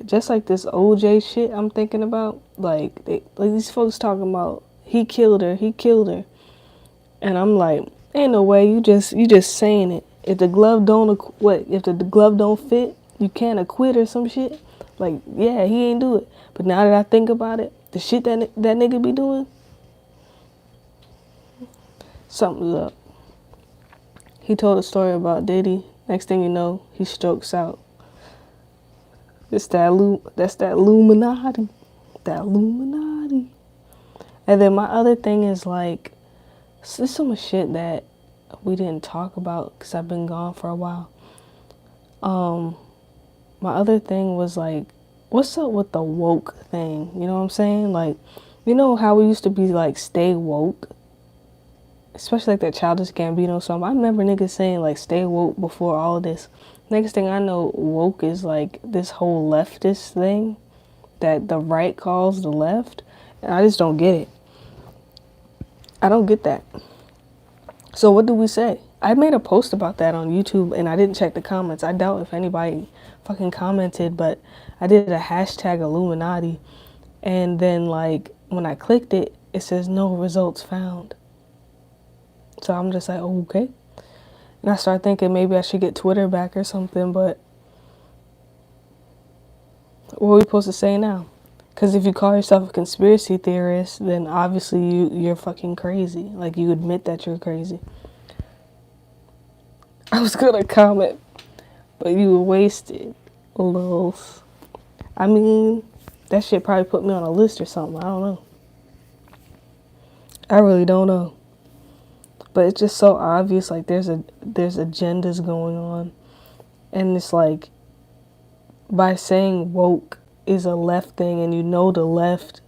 Just like this OJ shit I'm thinking about, like these folks talking about he killed her, and I'm like, ain't no way, you just saying it. If the glove don't if the glove don't fit, you can't acquit or some shit. Like yeah, he ain't do it. But now that I think about it, the shit that nigga be doing, something's up. He told a story about Diddy. Next thing you know, he strokes out. That's that Illuminati. That Illuminati. And then my other thing is like, there's so much shit that we didn't talk about because I've been gone for a while. My other thing was like, what's up with the woke thing? You know what I'm saying? Like, you know how we used to be like, stay woke? Especially like that Childish Gambino song. I remember niggas saying like, stay woke before all of this. Next thing I know, woke is like this whole leftist thing that the right calls the left. And I just don't get it. I don't get that. So what do we say? I made a post about that on YouTube and I didn't check the comments. I doubt if anybody fucking commented, but I did a hashtag Illuminati. And then like when I clicked it, it says no results found. So I'm just like, oh, okay. And I started thinking maybe I should get Twitter back or something, but what are we supposed to say now? Because if you call yourself a conspiracy theorist, then obviously you're fucking crazy. Like, you admit that you're crazy. I was gonna comment, but you were wasted. Lols. I mean, that shit probably put me on a list or something. I don't know. I really don't know. But it's just so obvious, like, there's agendas going on. And it's like, by saying woke is a left thing, and you know the left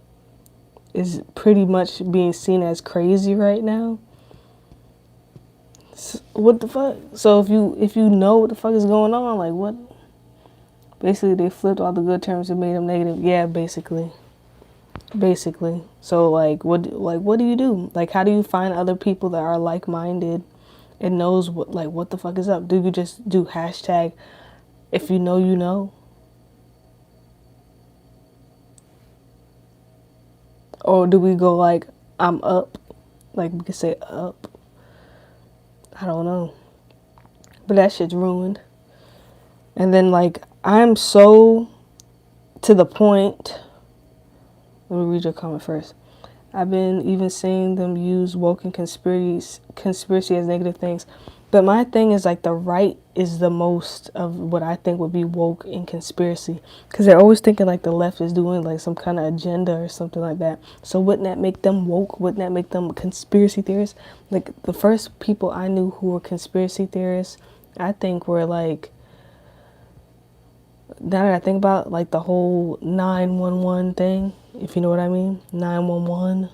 is pretty much being seen as crazy right now. What the fuck? So if you know what the fuck is going on, like what? Basically, they flipped all the good terms and made them negative. Yeah, basically. So like what do you do? Like, how do you find other people that are like-minded and knows what the fuck is up? Do you just do hashtag if you know you know? Or do we go like, I'm up? Like, we could say up. I don't know. But that shit's ruined. And then, like, I'm so to the point. Let me read your comment first. I've been even seeing them use woke and conspiracy as negative things. But my thing is, like, the right is the most of what I think would be woke and conspiracy. Because they're always thinking, like, the left is doing, like, some kind of agenda or something like that. So wouldn't that make them woke? Wouldn't that make them conspiracy theorists? Like, the first people I knew who were conspiracy theorists, I think were, like, now that I think about, like, the whole 911 thing, if you know what I mean, 911.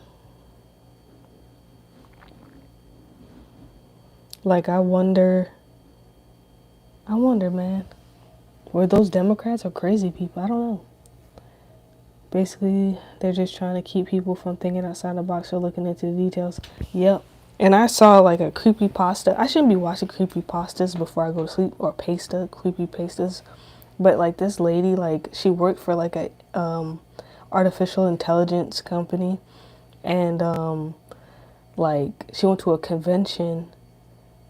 Like, I wonder, man, were those Democrats or crazy people? I don't know. Basically, they're just trying to keep people from thinking outside the box or looking into the details. Yep. And I saw like a creepy pasta. I shouldn't be watching creepy pastas before I go to sleep, or creepy pastas. But like this lady, like she worked for like a artificial intelligence company, and like she went to a convention,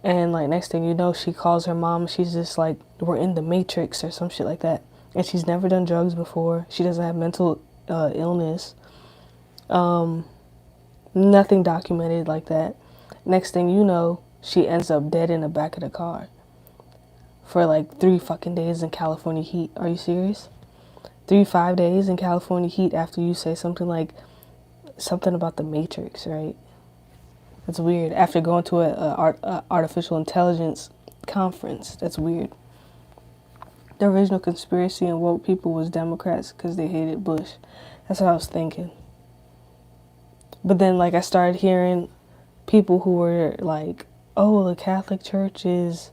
and like next thing you know, she calls her mom. She's just like, we're in the Matrix or some shit like that. And she's never done drugs before. She doesn't have mental illness. Nothing documented like that. Next thing you know, she ends up dead in the back of the car for like 3 fucking days in California heat. Are you serious? 5 days in California heat after you say something like something about the Matrix, right? That's weird. After going to a artificial intelligence conference, that's weird. The original conspiracy and woke people was Democrats because they hated Bush. That's what I was thinking. But then, like, I started hearing people who were like, "Oh, the Catholic Church is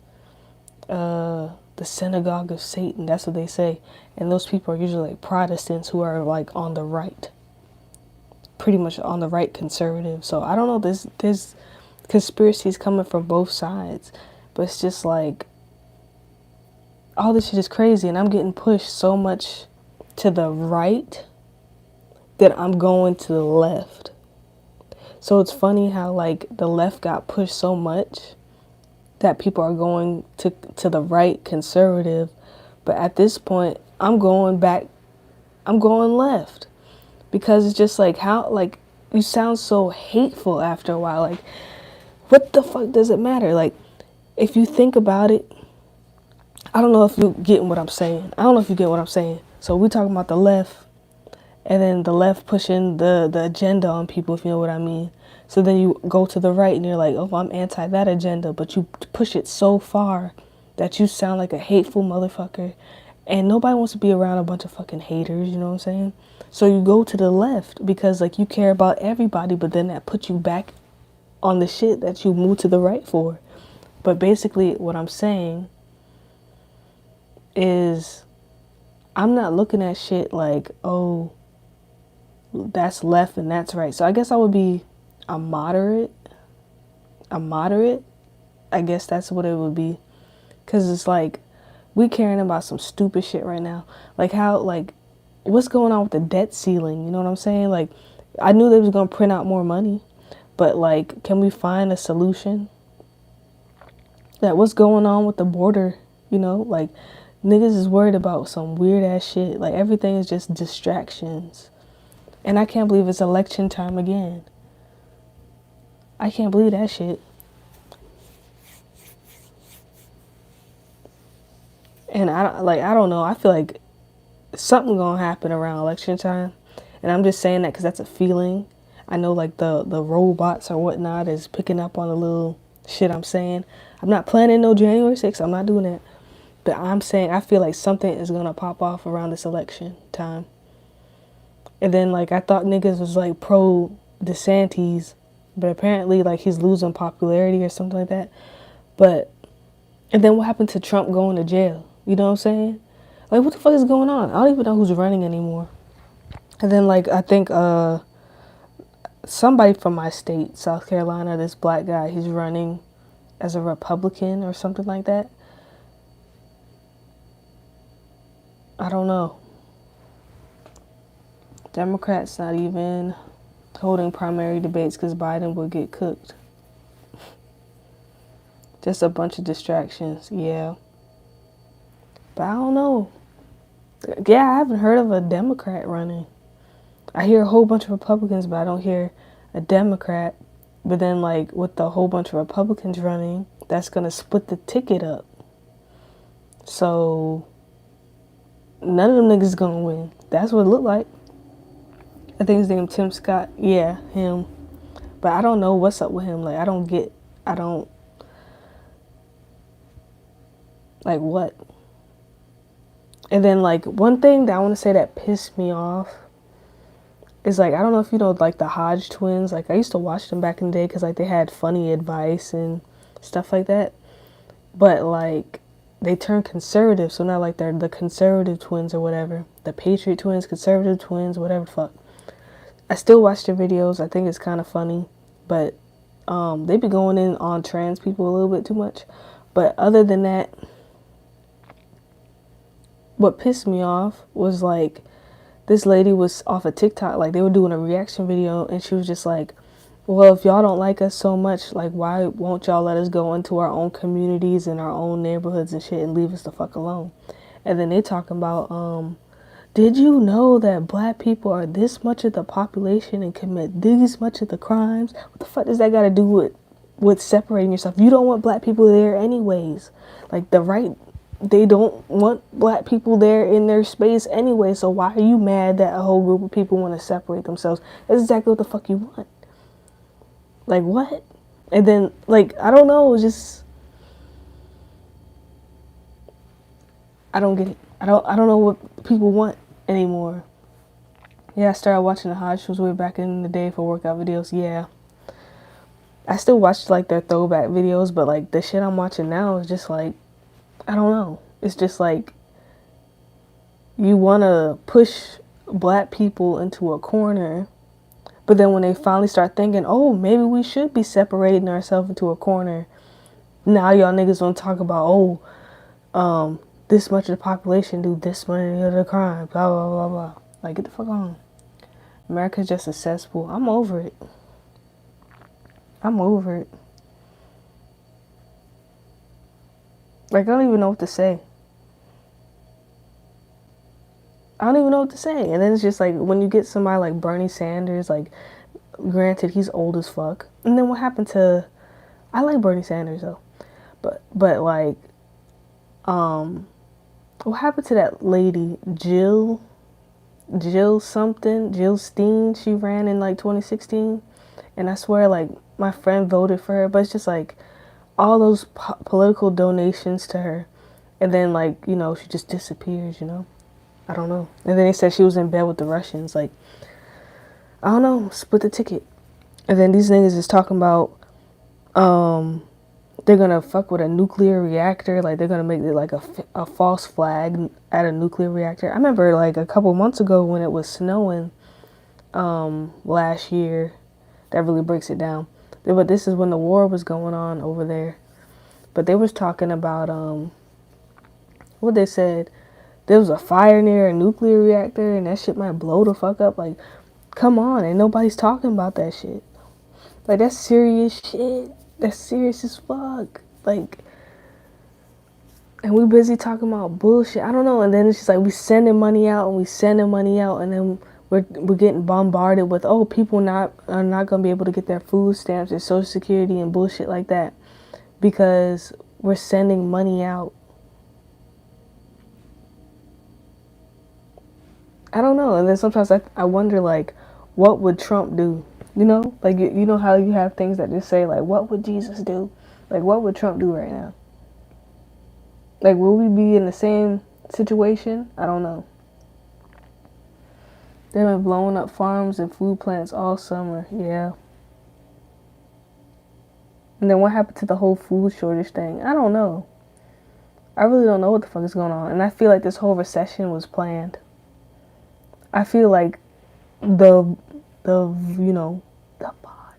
the synagogue of Satan." That's what they say, and those people are usually like Protestants who are like on the right, pretty much on the right, conservative. So I don't know. There's conspiracies coming from both sides, but it's just like all this shit is crazy, and I'm getting pushed so much to the right that I'm going to the left. So it's funny how like the left got pushed so much that people are going to the right, conservative, but at this point I'm going left, because it's just like, how, like, you sound so hateful after a while. Like, what the fuck does it matter? Like, if you think about it, I don't know if you get what I'm saying. So we talking about the left, and then the left pushing the agenda on people, if you know what I mean. So then you go to the right and you're like, oh, I'm anti that agenda, but you push it so far that you sound like a hateful motherfucker, and nobody wants to be around a bunch of fucking haters, you know what I'm saying? So you go to the left because like you care about everybody, but then that puts you back on the shit that you moved to the right for. But basically what I'm saying is, I'm not looking at shit like, oh, that's left and that's right. So I guess I would be a moderate. I guess that's what it would be. Because it's like, we caring about some stupid shit right now. Like how, like, what's going on with the debt ceiling? You know what I'm saying? Like, I knew they was going to print out more money, but like, can we find a solution? That what's going on with the border? You know, like, niggas is worried about some weird ass shit. Like, everything is just distractions. And I can't believe it's election time again. I can't believe that shit. And I don't know. I feel like something gonna happen around election time. And I'm just saying that because that's a feeling. I know like the robots or whatnot is picking up on the little shit I'm saying. I'm not planning no January 6th. I'm not doing that. But I'm saying I feel like something is gonna pop off around this election time. And then like I thought niggas was like pro DeSantis, but apparently like he's losing popularity or something like that. But and then what happened to Trump going to jail? You know what I'm saying? Like, what the fuck is going on? I don't even know who's running anymore. And then like I think somebody from my state, South Carolina, this black guy, he's running as a Republican or something like that. I don't know. Democrats not even holding primary debates because Biden would get cooked. Just a bunch of distractions, yeah. But I don't know. Yeah, I haven't heard of a Democrat running. I hear a whole bunch of Republicans, but I don't hear a Democrat. But then, like, with the whole bunch of Republicans running, that's going to split the ticket up. So, none of them niggas going to win. That's what it looked like. I think his name Tim Scott. Yeah, him. But I don't know what's up with him. Like, like, what? And then, like, one thing that I want to say that pissed me off is, like, I don't know if you know, like, the Hodge twins. Like, I used to watch them back in the day because, like, they had funny advice and stuff like that. But like they turn conservative, so now like they're the conservative twins or whatever, the patriot twins, conservative twins, whatever the fuck. I still watch their videos. I think it's kind of funny, but they be going in on trans people a little bit too much. But other than that, what pissed me off was like this lady was off of TikTok, like they were doing a reaction video, and she was just like, well, if y'all don't like us so much, like why won't y'all let us go into our own communities and our own neighborhoods and shit and leave us the fuck alone? And then they talking about, did you know that black people are this much of the population and commit this much of the crimes? What the fuck does that got to do with separating yourself? You don't want black people there anyways. Like they don't want black people there in their space anyway. So why are you mad that a whole group of people want to separate themselves? That's exactly what the fuck you want. Like what? And then like I don't know, just I don't get it. I don't know what people want anymore. Yeah, I started watching the Hodgins way back in the day for workout videos. Yeah. I still watch like their throwback videos, but like the shit I'm watching now is just like I don't know. It's just like you want to push black people into a corner, but then when they finally start thinking, oh, maybe we should be separating ourselves into a corner, now y'all niggas don't talk about, this much of the population do this many of the crimes, blah, blah, blah, blah. Like, get the fuck on. America's just a cesspool. I'm over it. I'm over it. Like, I don't even know what to say. I don't even know what to say. And then it's just like, when you get somebody like Bernie Sanders, like, granted, he's old as fuck. And then what happened to, I like Bernie Sanders, though. But like, what happened to that lady, Jill Stein? She ran in like 2016. And I swear, like, my friend voted for her. But it's just like, all those political donations to her. And then, like, you know, she just disappears, you know? I don't know. And then they said she was in bed with the Russians. Like, I don't know. Split the ticket. And then these niggas is talking about, they're gonna fuck with a nuclear reactor. Like, they're gonna make it like a false flag at a nuclear reactor. I remember, like, a couple months ago when it was snowing, last year. That really breaks it down. But this is when the war was going on over there. But they was talking about, what they said, there was a fire near a nuclear reactor and that shit might blow the fuck up. Like, come on, and nobody's talking about that shit. Like, that's serious shit. That's serious as fuck. Like, and we busy talking about bullshit. I don't know. And then it's just like we sending money out and we sending money out, and then we're getting bombarded with, oh, people are not gonna be able to get their food stamps and Social Security and bullshit like that because we're sending money out. I don't know. And then sometimes I wonder, like, what would Trump do? You know? Like, you know how you have things that just say, like, what would Jesus do? Like, what would Trump do right now? Like, will we be in the same situation? I don't know. They've been blowing up farms and food plants all summer. Yeah. And then what happened to the whole food shortage thing? I don't know. I really don't know what the fuck is going on. And I feel like this whole recession was planned. I feel like the you know, the virus,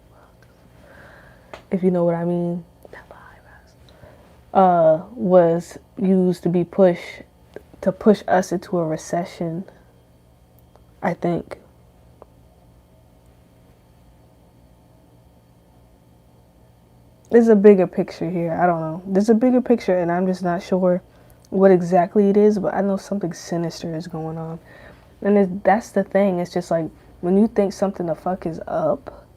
if you know what I mean, the virus, was used to push us into a recession, I think. There's a bigger picture here. I don't know. There's a bigger picture, and I'm just not sure what exactly it is, but I know something sinister is going on. And that's the thing. It's just like, when you think something the fuck is up,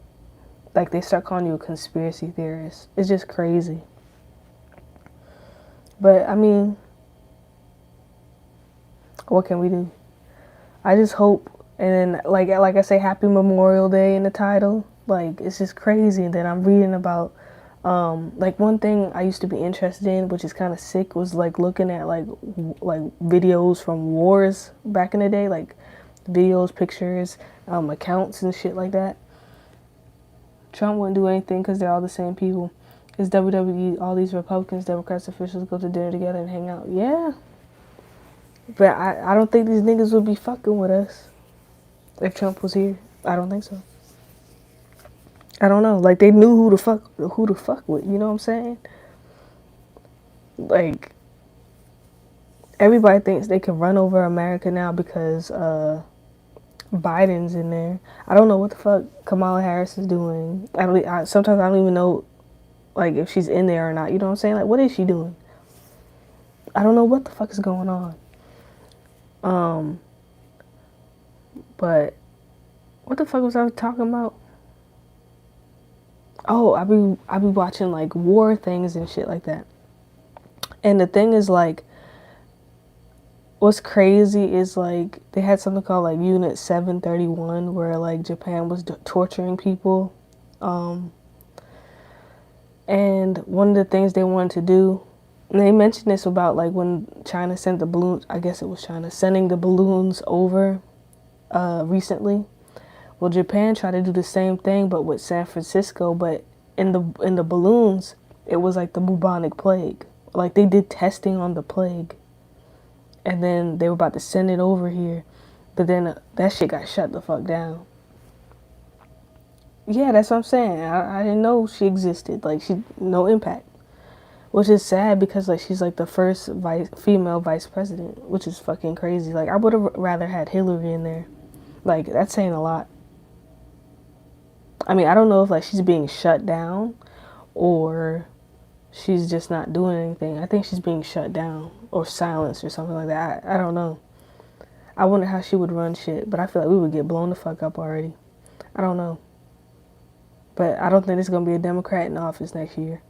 like, they start calling you a conspiracy theorist. It's just crazy. But, I mean, what can we do? I just hope, and then, like I say, Happy Memorial Day in the title. Like, it's just crazy that I'm reading about, like, one thing I used to be interested in, which is kind of sick, was, like, looking at, like videos from wars back in the day, like, videos, pictures, accounts and shit like that. Trump wouldn't do anything because they're all the same people. Is WWE, all these Republicans, Democrats, officials go to dinner together and hang out? Yeah. But I don't think these niggas would be fucking with us if Trump was here. I don't think so. I don't know. Like, they knew who to fuck with, you know what I'm saying? Like, everybody thinks they can run over America now because Biden's in there. I don't know what the fuck Kamala Harris is doing. Sometimes I don't even know, like, if she's in there or not. You know what I'm saying? Like, what is she doing? I don't know what the fuck is going on. But what the fuck was I talking about? Oh, I be watching like war things and shit like that. And the thing is, like, what's crazy is, like, they had something called like Unit 731 where like Japan was torturing people. And one of the things they wanted to do, and they mentioned this about like when China sent the balloons, I guess it was China sending the balloons over recently. Well, Japan tried to do the same thing, but with San Francisco. But in the balloons, it was like the bubonic plague. Like, they did testing on the plague, and then they were about to send it over here, but then that shit got shut the fuck down. Yeah, that's what I'm saying. I didn't know she existed. Like, no impact, which is sad because like she's like the first female vice president, which is fucking crazy. Like, I would have rather had Hillary in there. Like, that's saying a lot. I mean, I don't know if like she's being shut down or she's just not doing anything. I think she's being shut down or silenced or something like that. I don't know. I wonder how she would run shit, but I feel like we would get blown the fuck up already. I don't know. But I don't think there's going to be a Democrat in office next year.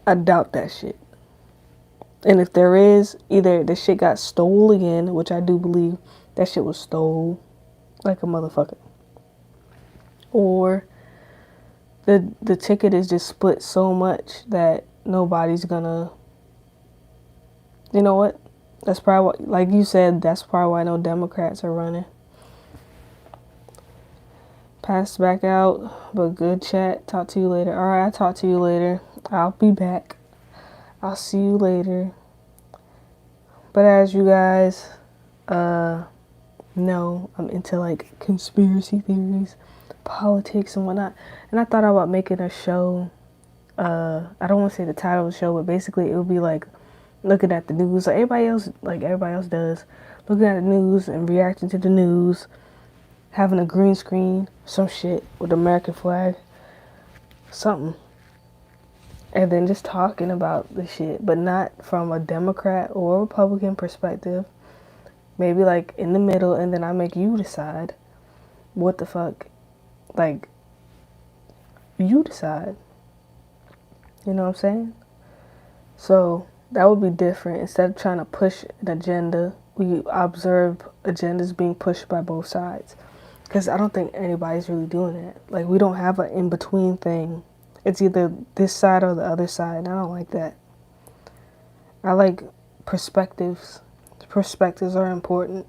I doubt that shit. And if there is, either the shit got stole again, which I do believe that shit was stole like a motherfucker, or the ticket is just split so much that nobody's gonna, you know what? That's probably why, like you said, that's probably why no Democrats are running. Passed back out, but good chat. Talk to you later. Alright, I'll talk to you later. I'll be back. I'll see you later. But as you guys know, I'm into like conspiracy theories, politics and whatnot. And I thought about making a show. I don't want to say the title of the show, but basically it would be like looking at the news like everybody else does. Looking at the news and reacting to the news. Having a green screen, some shit with the American flag. Something. And then just talking about the shit, but not from a Democrat or Republican perspective. Maybe like in the middle, and then I make you decide what the fuck. Like, you decide. You know what I'm saying? So that would be different. Instead of trying to push an agenda, we observe agendas being pushed by both sides. Because I don't think anybody's really doing that. Like, we don't have an in-between thing. It's either this side or the other side, and I don't like that. I like perspectives. Perspectives are important.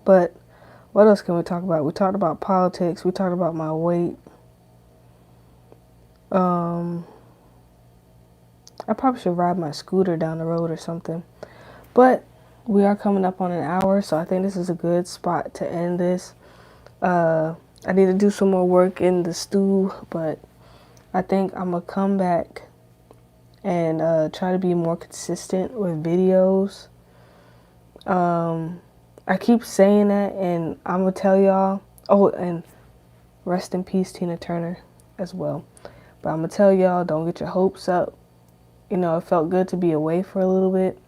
But what else can we talk about? We talked about politics. We talked about my weight. I probably should ride my scooter down the road or something. But we are coming up on an hour, so I think this is a good spot to end this. I need to do some more work in the stew, but I think I'm going to come back and try to be more consistent with videos. I keep saying that, and I'm going to tell y'all. Oh, and rest in peace, Tina Turner, as well. But I'm going to tell y'all, don't get your hopes up. You know, it felt good to be away for a little bit.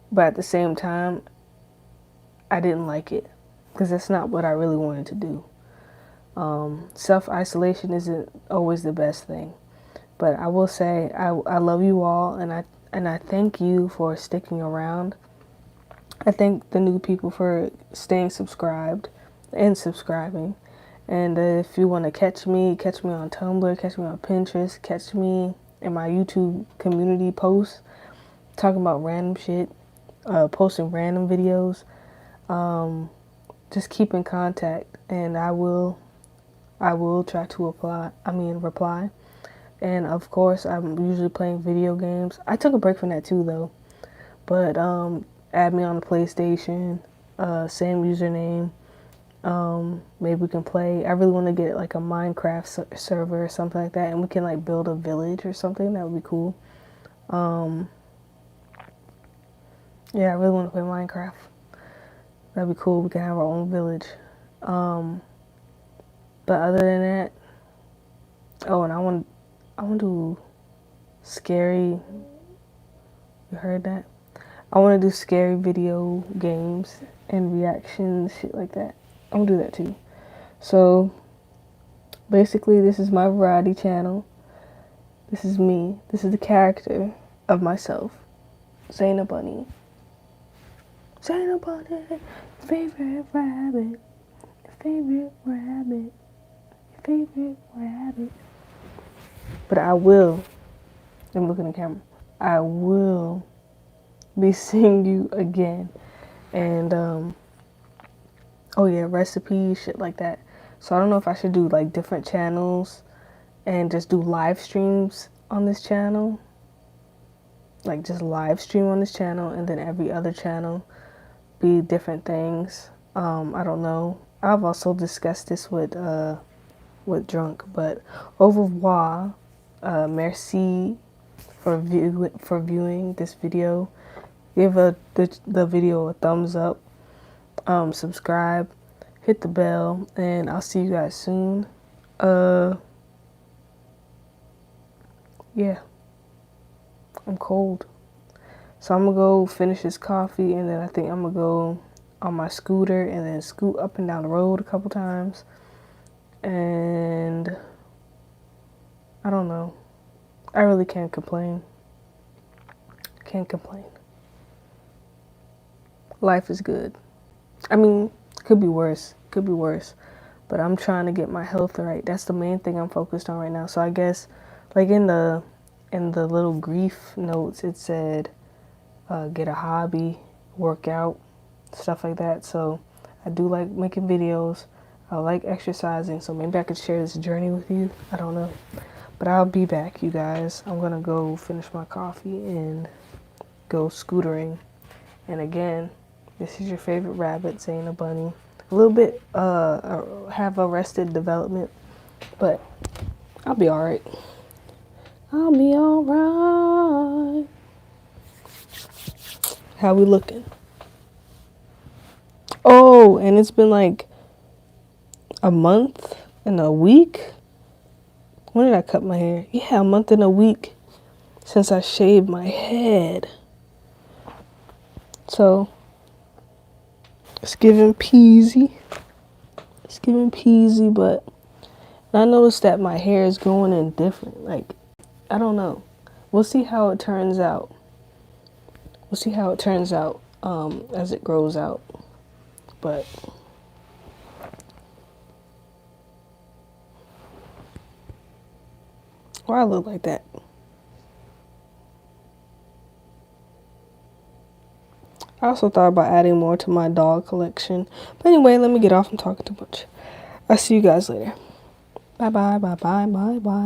But at the same time, I didn't like it. Because that's not what I really wanted to do. Self-isolation isn't always the best thing. But I will say, I love you all, and I thank you for sticking around. I thank the new people for staying subscribed and subscribing. And if you want to catch me on Tumblr, catch me on Pinterest, catch me in my YouTube community posts, talking about random shit, posting random videos. Just keep in contact, and I will I will try to reply. And of course, I'm usually playing video games. I took a break from that too, though. But add me on the PlayStation, same username. Maybe we can play. I really want to get like a Minecraft server or something like that, and we can like build a village or something. That would be cool. Yeah, I really want to play Minecraft. That'd be cool. We can have our own village. But other than that, oh, and I want to do scary. You heard that? I want to do scary video games and reactions, shit like that. I'm gonna do that too. So basically, this is my variety channel. This is me. This is the character of myself, Zaina Bunny. Zaina Bunny, favorite rabbit, favorite rabbit, favorite rabbit. But I will. Let me look in the camera. I will be seeing you again. And oh yeah, recipes, shit like that. So I don't know if I should do like different channels and just do live streams on this channel. Like just live stream on this channel, and then every other channel be different things. I don't know. I've also discussed this with Drunk, but au revoir. Merci for viewing this video. Give the video a thumbs up. Subscribe, hit the bell, and I'll see you guys soon. Yeah, I'm cold. So I'm gonna go finish this coffee, and then I think I'm gonna go on my scooter and then scoot up and down the road a couple times. And I don't know. I really can't complain. Can't complain. Life is good. I mean, could be worse. Could be worse. But I'm trying to get my health right. That's the main thing I'm focused on right now. So I guess, like in the little grief notes, it said, get a hobby, work out, stuff like that. So I do like making videos. I like exercising. So maybe I could share this journey with you. I don't know. But I'll be back, you guys. I'm going to go finish my coffee and go scootering. And again, this is your favorite rabbit, Zaina Bunny. A little bit have arrested development, but I'll be alright. I'll be alright. How we looking? Oh, and it's been like a month and a week. When did I cut my hair? Yeah, a month and a week since I shaved my head. So it's giving peasy. It's giving peasy, but I noticed that my hair is growing in different. Like, I don't know. We'll see how it turns out. We'll see how it turns out as it grows out. But why I look like that? I also thought about adding more to my dog collection. But anyway, let me get off. I'm talking too much. I'll see you guys later. Bye bye, bye bye, bye bye.